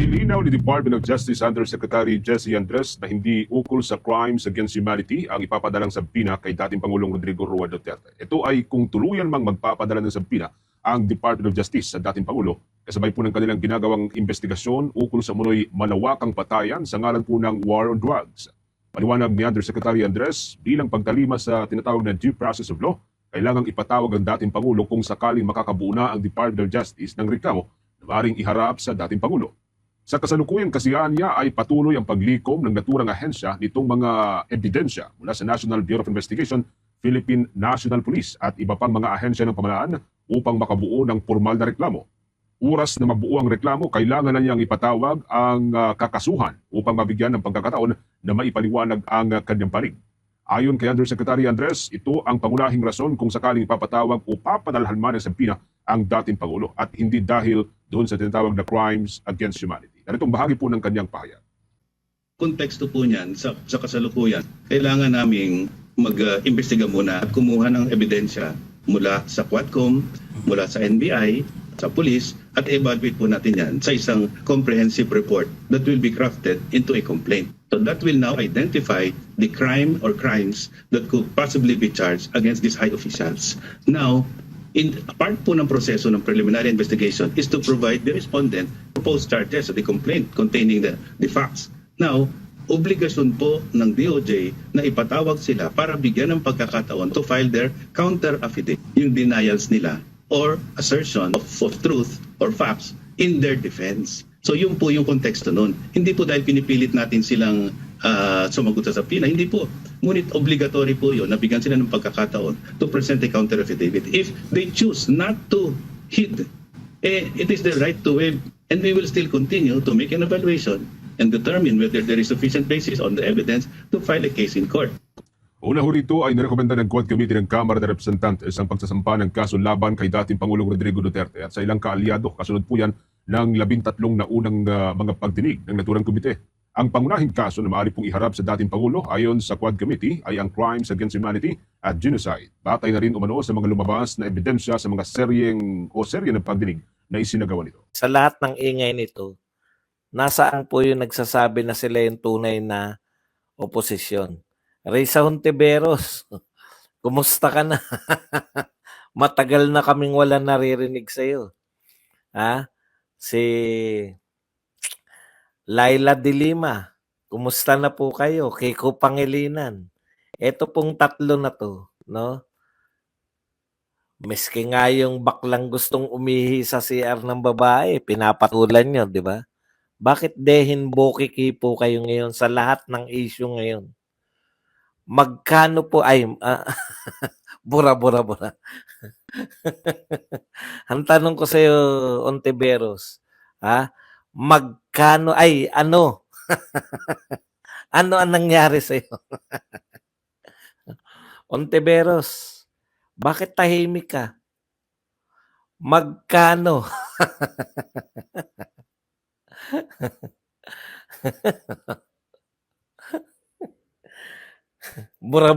Nilinaw ni Department of Justice Undersecretary Jesse Andres na hindi ukol sa crimes against humanity ang ipapadalang sabina kay dating Pangulong Rodrigo Roa Duterte. Ito ay kung tuluyan mang magpapadala ng sabina ang Department of Justice sa dating Pangulo, kasabay po ng kanilang ginagawang investigasyon ukol sa munoy malawakang patayan sa ngalan po ng war on drugs. Paliwanag ni Undersecretary Andres, bilang pagtalima sa tinatawag na due process of law, kailangang ipatawag ang dating Pangulo kung sakaling makakabuo na ang Department of Justice ng reklamo na maaaring iharap sa dating Pangulo. Sa kasalukuyan kasiyahan niya ay patuloy ang paglikom ng naturang ahensya nitong mga ebidensya mula sa National Bureau of Investigation, Philippine National Police at iba pang mga ahensya ng pamahalaan upang makabuo ng formal na reklamo. Oras na mabuo ang reklamo, kailangan na niyang ipatawag ang kakasuhan upang mabigyan ng pagkakataon na maipaliwanag ang kanyang panig. Ayon kay Undersecretary Andres, ito ang pangunahing rason kung sakaling ipapatawag o papadalhan man ng sabina ang dating Pangulo at hindi dahil doon sa tinatawag na crimes against humanity. Ganitong bahagi po ng kanyang pahayag. Konteksto po niyan sa kasalukuyan, kailangan naming mag-imbestiga muna at kumuha ng ebidensya mula sa Quadcom, mula sa NBI, sa police, at evaluate po natin yan sa isang comprehensive report that will be crafted into a complaint. So that will now identify the crime or crimes that could possibly be charged against these high officials. Now, part po ng proseso ng preliminary investigation is to provide the respondent proposed charges of the complaint containing the facts. Now, obligasyon po ng DOJ na ipatawag sila para bigyan ng pagkakataon to file their counter affidavit, yung denials nila or assertion of truth or facts in their defense. So yun po yung konteksto nun. Hindi po dahil pinipilit natin silang sumagot sa subpoena, hindi po. Ngunit obligatory po yun na bigyan sila ng pagkakataon to present a counter affidavit. If they choose not to heed, it is their right to waive, and we will still continue to make an evaluation and determine whether there is sufficient basis on the evidence to file a case in court. Una ho rito ay nirekomenda ng Quad Committee ng Kamara de Representantes ang pagsasampa ng kaso laban kay dating Pangulong Rodrigo Duterte at sa ilang kaalyado. Kasunod po yan ng 13 na unang mga pagdinig ng naturang komite. Ang pangunahing kaso na maaari pong iharap sa dating Pangulo ayon sa Quad Committee ay ang crimes against humanity at genocide. Batay na rin umano sa mga lumabas na ebidensya sa mga serye ng pagdinig na isinagawa nito. Sa lahat ng ingay nito, nasaan po yung nagsasabi na sila yung tunay na oposisyon? Risa Hontiveros, kumusta ka na? Matagal na kaming wala naririnig sa'yo. Ha? Si Laila de Lima, kumusta na po kayo? Kiko Pangilinan. Ito pong tatlo na to, no? Miski nga yung baklang gustong umihi sa CR ng babae, pinapatulan nyo, di ba? Bakit dehin bokiki po kayo ngayon sa lahat ng issue ngayon? Magkano po ay bura. Ang tanong ko sa iyo, Ontiveros, ha? Magkano ay ano? Ano ang nangyari sa iyo? Ontiveros, bakit tahimik ka? Magkano? Bura.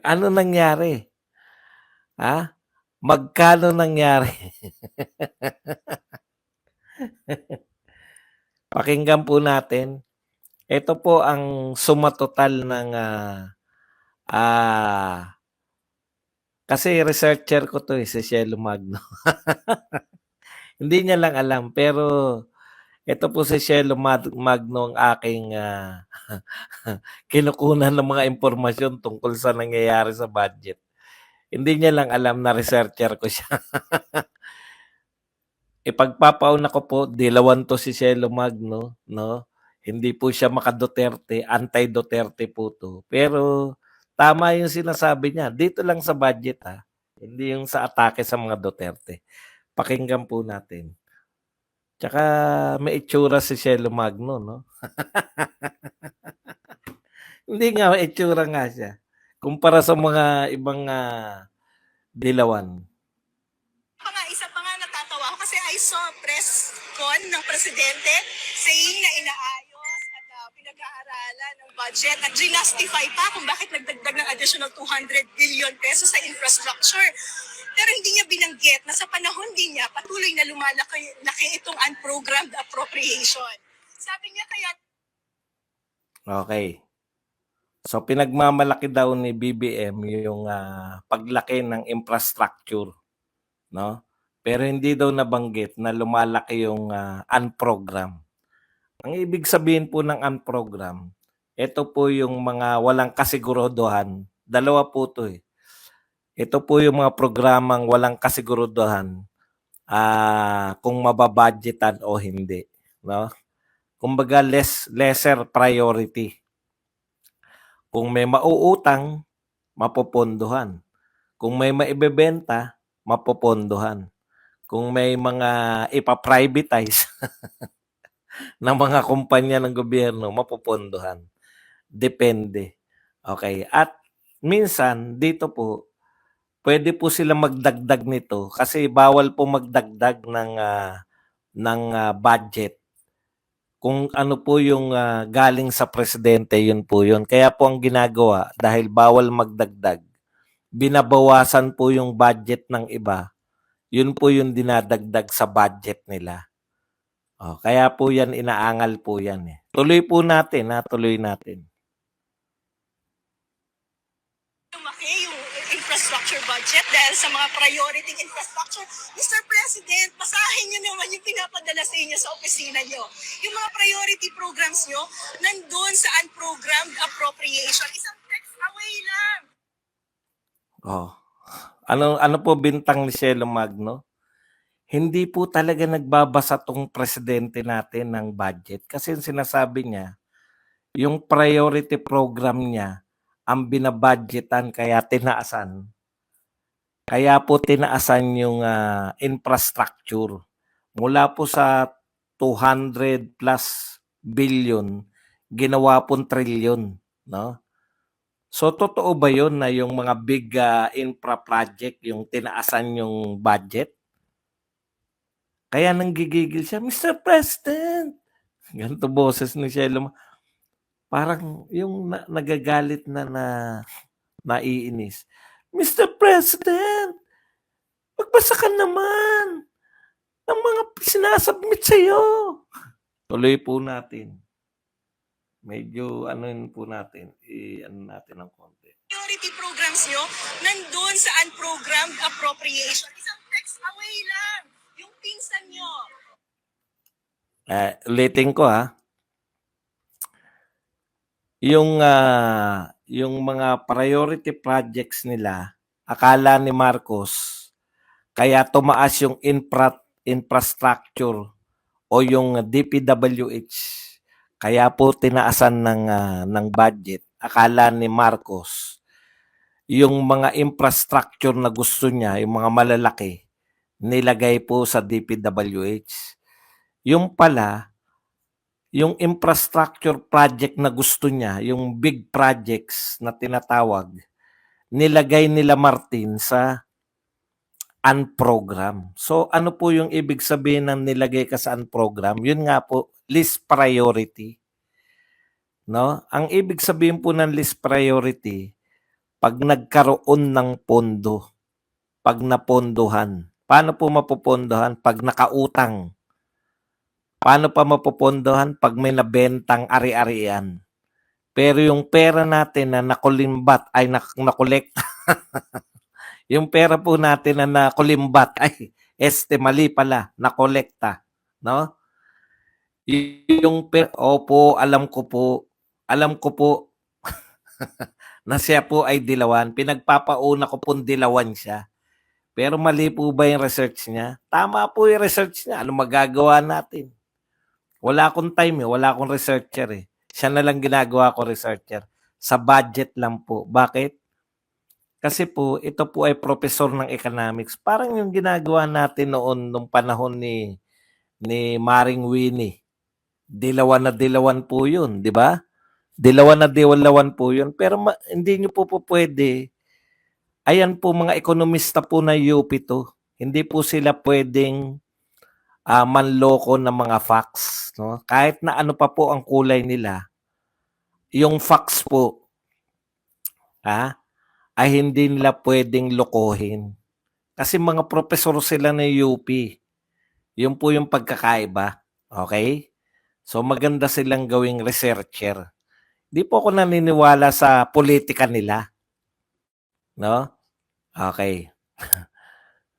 Ano nangyari? Ha? Magkano nangyari? Pakinggan po natin. Ito po ang suma total ng kasi researcher ko to si Cielo Magno. Hindi niya lang alam pero ito po si Cielo Magno ang aking kinukunan ng mga impormasyon tungkol sa nangyayari sa budget. Hindi niya lang alam na researcher ko siya. Ipagpapauna ko po, dilawan to si Cielo Magno, no? Hindi po siya maka-Duterte, anti-Duterte po to. Pero tama yung sinasabi niya. Dito lang sa budget ha. Hindi yung sa atake sa mga Duterte. Pakinggan po natin. Tsaka may itsura si Cielo Magno, no? Hindi nga, may itsura nga siya. Kumpara sa mga ibang dilawan. Isa pa nga natatawa ako kasi I saw press con ng presidente saying na inaayos at pinag-aaralan ng budget at justify pa kung bakit nagdagdag ng additional 200 billion pesos sa infrastructure. Pero hindi niya binanggit na sa panahon din niya patuloy na lumalaki itong unprogrammed appropriation. Sabi niya kaya Okay. So pinagmamalaki daw ni BBM yung paglaki ng infrastructure, no? Pero hindi daw nabanggit na lumalaki yung unprogram. Ang ibig sabihin po ng unprogram, ito po yung mga walang kasiguraduhan. Dalawa po to eh. Ito po yung mga programang walang kasiguraduhan kung mababudgetan o hindi, no? Kumbaga lesser priority. Kung may mauutang, mapopondohan. Kung may maibebenta, mapopondohan. Kung may mga ipa-privatize ng mga kumpanya ng gobyerno, mapopondohan. Depende. Okay. At minsan, dito po, pwede po sila magdagdag nito kasi bawal po magdagdag ng budget. Kung ano po yung galing sa presidente, yun po yun. Kaya po ang ginagawa, dahil bawal magdagdag, binabawasan po yung budget ng iba. Yun po yung dinadagdag sa budget nila. Kaya po yan, inaangal po yan. Tuloy po natin, tuloy natin. lumaki yung infrastructure budget dahil sa mga priority infrastructure. Mr. President, basahin niyo naman yung pinapadala sa inyo sa opisina niyo. Yung mga priority programs niyo, nandun sa unprogrammed appropriation. Isang text away lang. Ano po bintang ni Cielo Magno? Hindi po talaga nagbabasa tong presidente natin ng budget kasi sinasabi niya, yung priority program niya ang binabudgetan kaya tinaasan. Kaya po tinaasan yung infrastructure. Mula po sa 200 plus billion, ginawa pong trillion. No? So totoo ba yun na yung mga big infra project, yung tinaasan yung budget? Kaya nanggigigil siya, Mr. President. Ganito boses ni Cielo. Parang yung nagagalit na naiinis. Mr. President, magbasa ka naman ng mga sinasubmit sa'yo. Tuloy po natin. Medyo po natin. I-ano natin ng konti. Priority programs niyo, nandun sa unprogrammed appropriation. Isang text away lang. Yung pinsan niyo. Ulitin ko yung mga priority projects nila, akala ni Marcos, kaya tumaas yung infrastructure o yung DPWH, kaya po tinaasan ng budget. Akala ni Marcos, yung mga infrastructure na gusto niya, yung mga malalaki, nilagay po sa DPWH. Yung pala, yung infrastructure project na gusto niya, yung big projects na tinatawag, nilagay nila Martin sa unprogram. So ano po yung ibig sabihin ng nilagay ka sa unprogram? Yun nga po, least priority. No? Ang ibig sabihin po ng least priority, pag nagkaroon ng pondo, pag napondohan. Paano po mapopondohan? Pag nakautang. Paano pa mapopondohan? Pag may nabentang ari-arian. Pero yung pera natin na nakulimbat ay nakolekta. Yung pera po natin na nakulimbat ay mali pala, nakolekta, no? Yung pera, opo, alam ko po na siya po ay dilawan. Pinagpapauna ko pong dilawan siya. Pero mali po ba yung research niya? Tama po yung research niya. Ano magagawa natin? Wala akong time wala akong researcher Siya na lang ginagawa ko researcher. Sa budget lang po. Bakit? Kasi po, ito po ay professor ng economics. Parang yung ginagawa natin noon nung panahon ni Maring Winnie. Dilawan na dilawan po yun, di ba? Dilawan na dilawan po yun. Pero hindi nyo po pwede. Ayan po, mga ekonomista po na UP to. Hindi po sila pwedeng manloko ng mga facts. No? Kahit na ano pa po ang kulay nila, yung facts po, ay hindi nila pwedeng lokohin. Kasi mga propesor sila ng UP. Yun po yung pagkakaiba. Okay? So maganda silang gawing researcher. Di po ako naniniwala sa politika nila. No? Okay.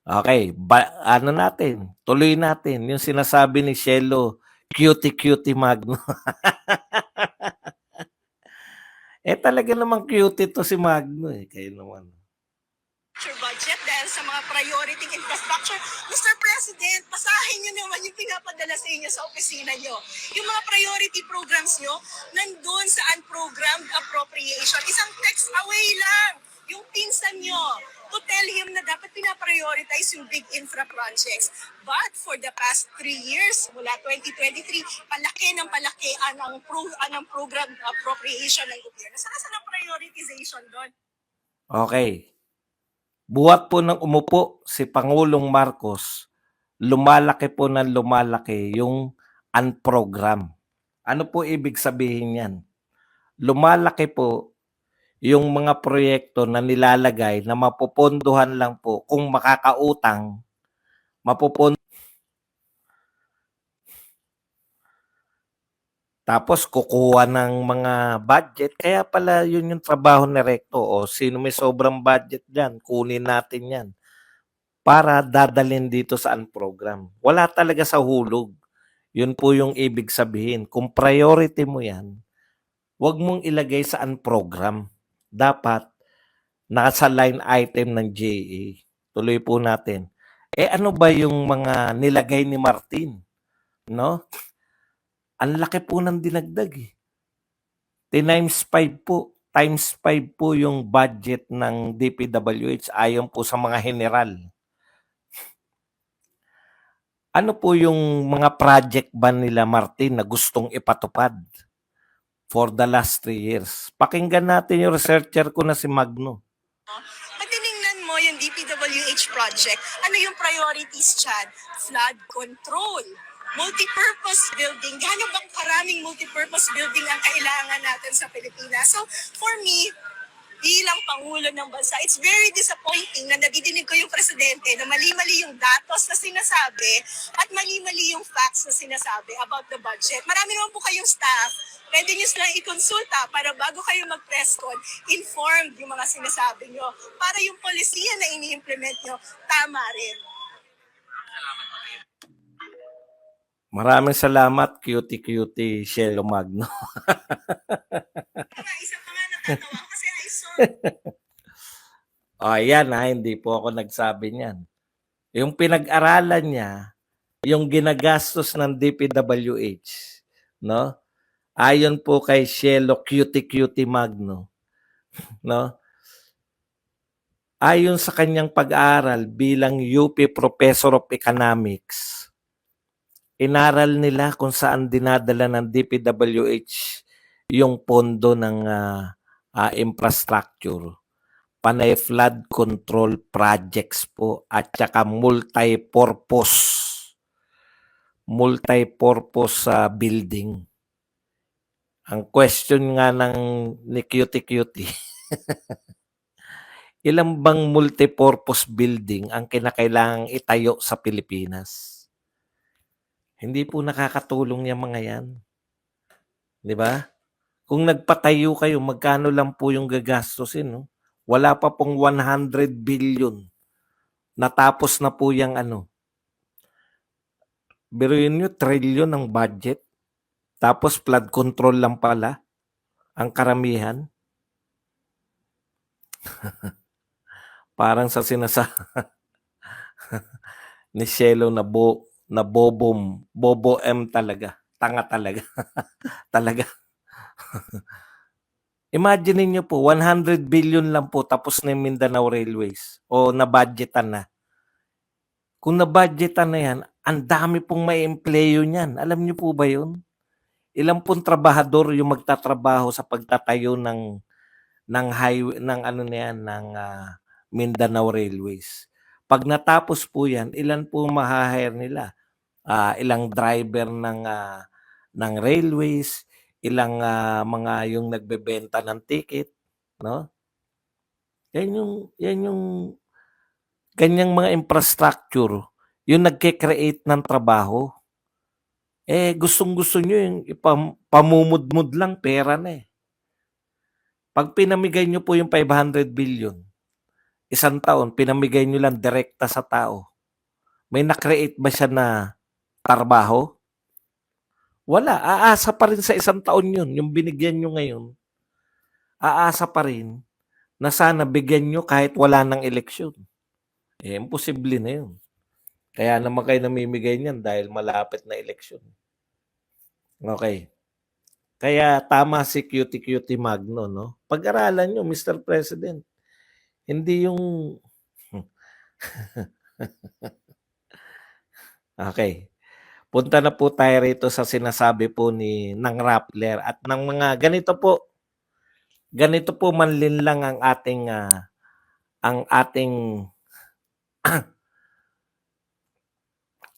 Okay. Ano natin? Tuloy natin. Yung sinasabi ni Shelo, cutie-cutie Magno. Talaga namang cute ito si Magno Kayo naman. Budget dahil sa mga priority infrastructure. Mr. President, basahin niyo naman yung pinapadala sa inyo sa opisina niyo. Yung mga priority programs niyo, nandun sa unprogrammed appropriation. Isang text away lang yung pinsan niyo to tell him na dapat pinaprioritize yung big infra projects. But for the past 3 years, mula 2023, palaki ng palaki ang programmed appropriation ng gobyerno. Saan ang prioritization doon? Okay. Buhat po ng umupo si Pangulong Marcos, lumalaki po ng lumalaki yung unprogram. Ano po ibig sabihin yan? Lumalaki po yung mga proyekto na nilalagay na mapupondohan lang po kung makakautang, tapos kukuha ng mga budget. Kaya pala yun yung trabaho ni Recto. O sino may sobrang budget dyan, kunin natin yan para dadalhin dito sa program. Wala talaga sa hulog. Yun po yung ibig sabihin. Kung priority mo yan, huwag mong ilagay sa program. Dapat nasa line item ng JA. Tuloy po natin. Ano ba yung mga nilagay ni Martin? No? Ang laki po ng dinagdag eh. Times 5 po. Times 5 po yung budget ng DPWH ayon po sa mga general. Ano po yung mga project ba nila Martin na gustong ipatupad for the last 3 years? Pakinggan natin yung researcher ko na si Magno. Pag tinignan mo yung DPWH project, ano yung priorities dyan? Flood control, multipurpose building. Gaano bang karaming multipurpose building ang kailangan natin sa Pilipinas? So, for me, bilang Pangulo ng Bansa, it's very disappointing na nadidinig ko yung Presidente na mali-mali yung datos na sinasabi at mali-mali yung facts na sinasabi about the budget. Marami naman po kayong staff, pwede nyo silang ikonsulta para bago kayo mag-press con, informed yung mga sinasabi nyo para yung polisiya na ini-implement nyo, tama rin. Maraming salamat, cutie Shelo Magno. Isa pa nga nakatawa kasi I saw Ayan hindi po ako nagsabi niyan. Yung pinag-aralan niya, yung ginagastos ng DPWH, no? Ayon po kay Shelo cutie Magno, no? Ayon sa kanyang pag-aaral bilang UP Professor of Economics, inaral nila kung saan dinadala ng DPWH yung pondo ng infrastructure. Panay flood control projects po at saka multi-purpose building. Ang question nga ni cutie ilan bang multi-purpose building ang kinakailangang itayo sa Pilipinas? Hindi po nakakatulong yung mga yan. Di ba? Kung nagpatayo kayo, magkano lang po yung gagastusin, no? Wala pa pong 100 billion. Natapos na po yung biruin nyo, trillion ang budget. Tapos flood control lang pala ang karamihan. Parang sa ni Shelo na bobo M talaga. Tanga talaga. Talaga. Imagine niyo po, 100 billion lang po tapos na yung Mindanao Railways o nabudgetan na. Kung nabudgetan na yan, ang dami pong may empleyo niyan. Alam niyo po ba yun? Ilang pong trabahador yung magtatrabaho sa pagtatayo ng highway, ng Mindanao Railways. Pag natapos po yan, ilan po ma-hire nila? Ilang driver ng railways, ilang mga yung nagbebenta ng ticket, no? Yan yung ganyang mga infrastructure, yung nagke-create ng trabaho. Gustong-gusto nyo yung pamumudmud lang, pera na eh. Pag pinamigay nyo po yung 500 billion, isang taon, pinamigay nyo lang direkta sa tao. May na-create ba siya na trabaho? Wala. Aasa pa rin sa isang taon yun. Yung binigyan nyo ngayon, aasa pa rin na sana bigyan nyo kahit wala ng eleksyon. Imposible na yun. Kaya naman kayo namimigay niyan dahil malapit na eleksyon. Okay. Kaya tama si Cutie Magno, no? Pag-aralan nyo, Mr. President. Hindi yung... Okay. Punta na po tayo rito sa sinasabi po ng Rappler at ng mga ganito po manlin lang ang ating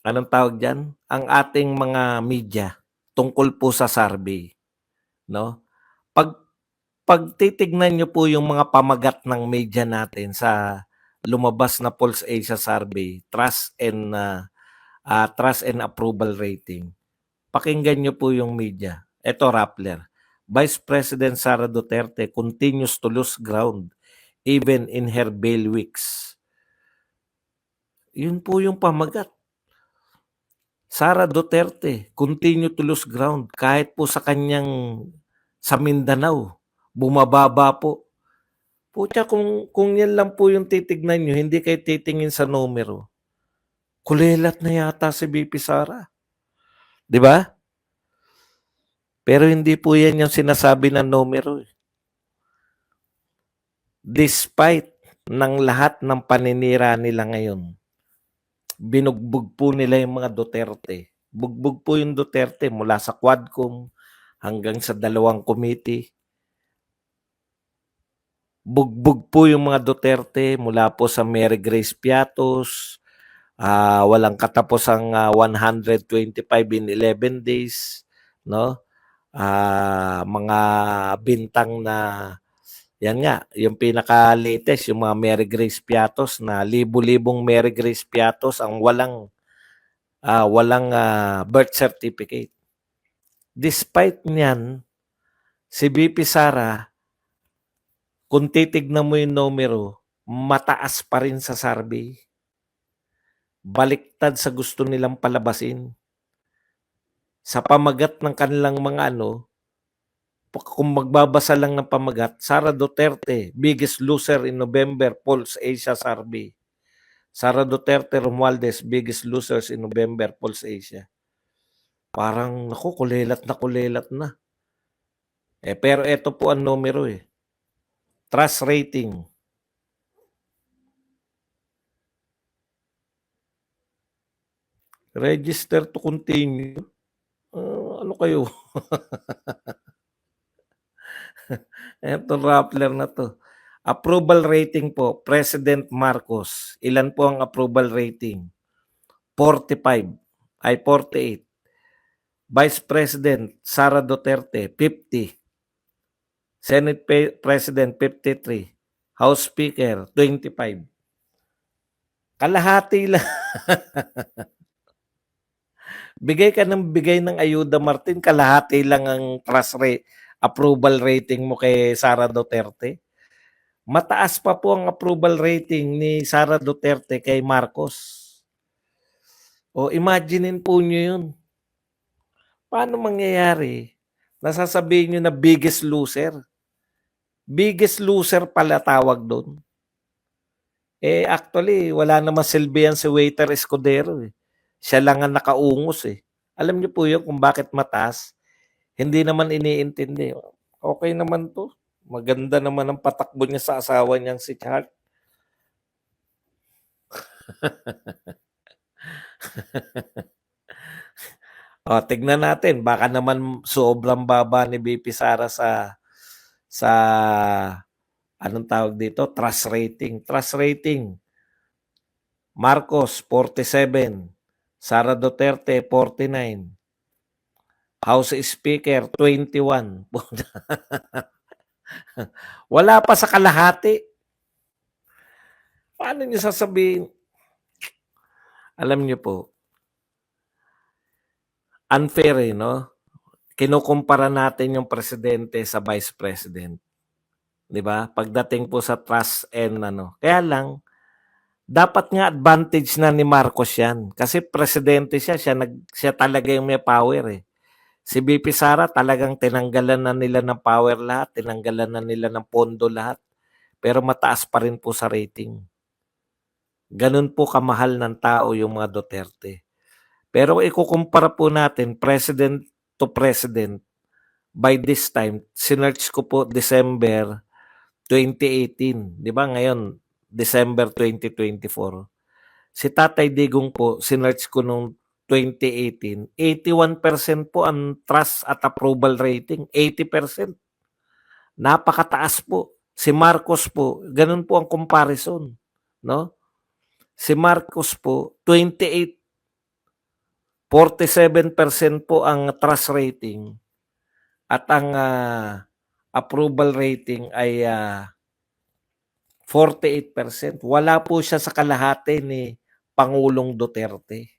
anong tawag diyan? Ang ating mga media tungkol po sa survey, no? Pag titignan niyo po yung mga pamagat ng media natin sa lumabas na Pulse Asia survey, trust and approval rating. Pakinggan niyo po yung media. Ito, Rappler. Vice President Sara Duterte continues to lose ground even in her bailiwicks. Yun po yung pamagat. Sara Duterte continue to lose ground kahit po sa Mindanao. Bumababa po. Pucha, kung yan lang po yung titignan nyo, hindi kayo titingin sa numero. Kulelat na yata si BP Sara. Di ba? Pero hindi po yan yung sinasabi ng numero. Despite ng lahat ng paninira nila ngayon, binugbog po nila yung mga Duterte. Bugbog po yung Duterte mula sa Quadcom hanggang sa 2 committee. Bugbog po yung mga Duterte mula po sa Mary Grace Piatos, walang katapusang 125 in 11 days, no? Mga bintang na yan nga, yung pinaka-latest, yung mga Mary Grace Piatos na libu-libong Mary Grace Piatos ang walang birth certificate. Despite niyan, si BP Sara, kung titignan mo yung numero, mataas pa rin sa survey. Baliktad sa gusto nilang palabasin. Sa pamagat ng kanilang mga kung magbabasa lang ng pamagat, Sara Duterte, biggest loser in November, Pulse Asia survey. Sara Duterte Romualdez, biggest losers in November, Pulse Asia. Parang, kulelat na. Pero ito po ang numero Trust rating. Register to continue. Ano kayo? Ito Rappler na to. Approval rating po, President Marcos. Ilan po ang approval rating? 48. Vice President Sara Duterte, 50. Senate President, 53. House Speaker, 25. Kalahati lang. Bigay ng ayuda, Martin, kalahati lang ang approval rating mo kay Sara Duterte. Mataas pa po ang approval rating ni Sara Duterte kay Marcos. O imaginein po nyo yun. Paano mangyayari? Nasasabihin nyo na biggest loser. Biggest loser pala tawag doon. Actually, wala naman silbi yan si Waiter Escudero. Siya lang ang nakaungos Alam niyo po yun kung bakit mataas? Hindi naman iniintindi. Okay naman to. Maganda naman ang patakbo niya sa asawa niyang si Chart. Tignan natin. Baka naman sobrang baba ni BP Sara sa anong tawag dito? Trust rating. Trust rating. Marcos, 47. Sara Duterte, 49. House Speaker, 21. Wala pa sa kalahati. Paano niyo sasabihin? Alam niyo po, unfair no? Kinukumpara natin yung presidente sa vice president. 'Di ba? Pagdating po sa trust and ano. Kaya lang, dapat nga advantage na ni Marcos yan. Kasi presidente siya, siya talaga yung may power eh. Si VP Sara talagang tinanggalan na nila ng power lahat, tinanggalan na nila ng pondo lahat. Pero mataas pa rin po sa rating. Ganun po kamahal ng tao yung mga Duterte. Pero ikukumpara po natin president to president. By this time, sinearch ko po December 2018. Di ba ngayon, December 2024. Si Tatay Digong po, sinearch ko nung 2018, 81% po ang trust at approval rating. 80%. Napakataas po. Si Marcos po, ganun po ang comparison. No? Si Marcos po, 28, 47% po ang trust rating at ang approval rating ay 48%. Wala po siya sa kalahati ni Pangulong Duterte.